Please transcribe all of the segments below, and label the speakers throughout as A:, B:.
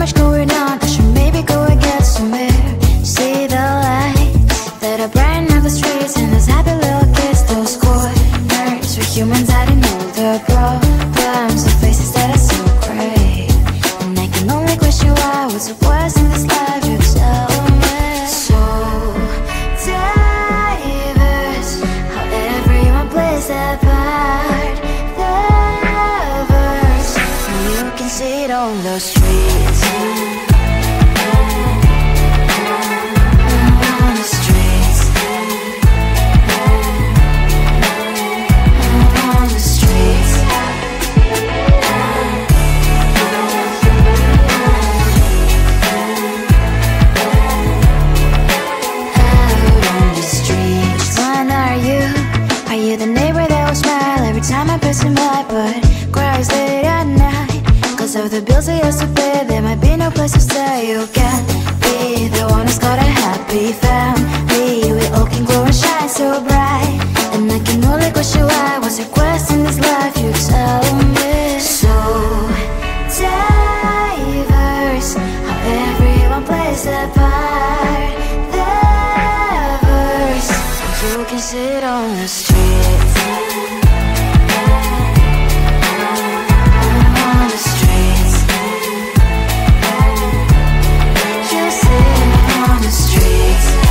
A: much going on, I should maybe go and get somewhere. See the lights that are brighten up the streets, and those happy little kids, those corners where humans hiding all their problems, the faces that are so great. And I can only question why, what's the worst in this life, you tell me. So diverse, how everyone plays their part. The verse, you can see it on the streets. On the streets. On the streets. Out on the streets. When are you? Are you the neighbor that will smile every time I pass him by, but cries late at night? Cause of the bills I used to pay, there might be no place to stay. You can't be the one who's got a happy family. We all can glow and shine so bright, and I can only question why, what's your quest in this life, you tell me. So diverse, how everyone plays their part. The verse, you can sit on the streets. On the streets. You sit on the streets.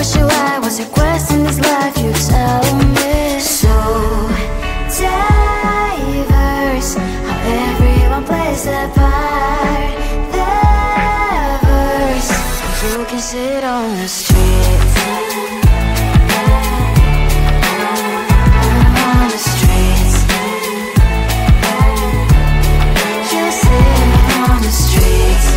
A: question why. What's your quest in this life? You tell me. So diverse, how everyone plays their part. Their verse, you can sit on the street. On the streets, you sit on the streets.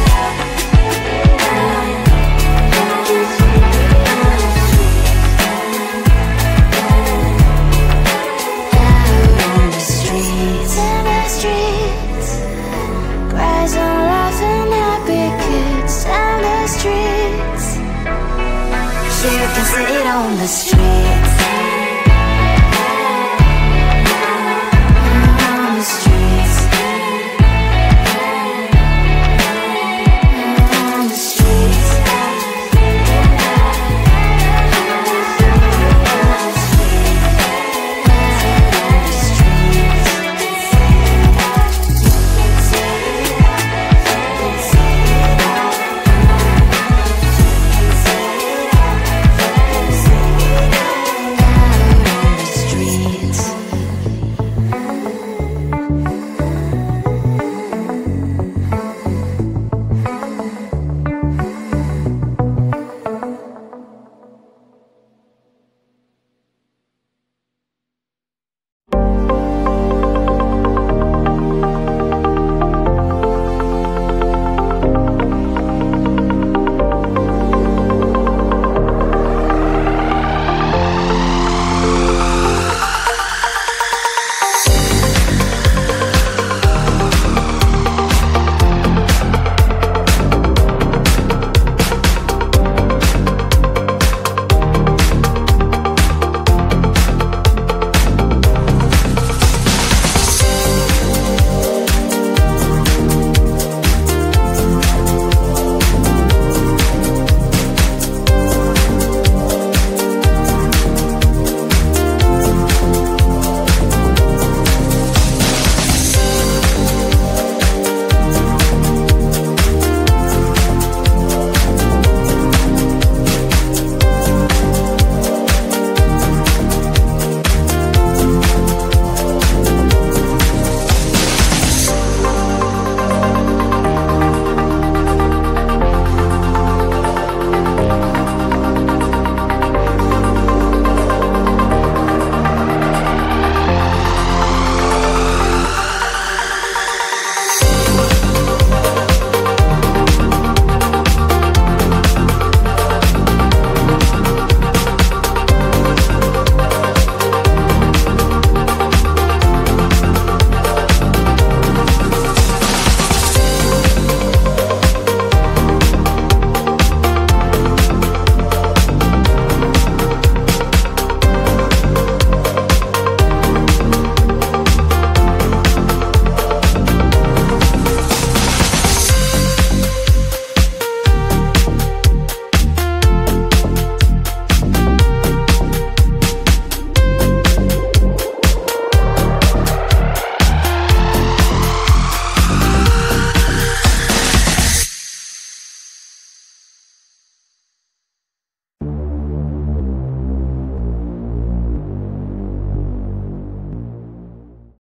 A: You can sit on the street.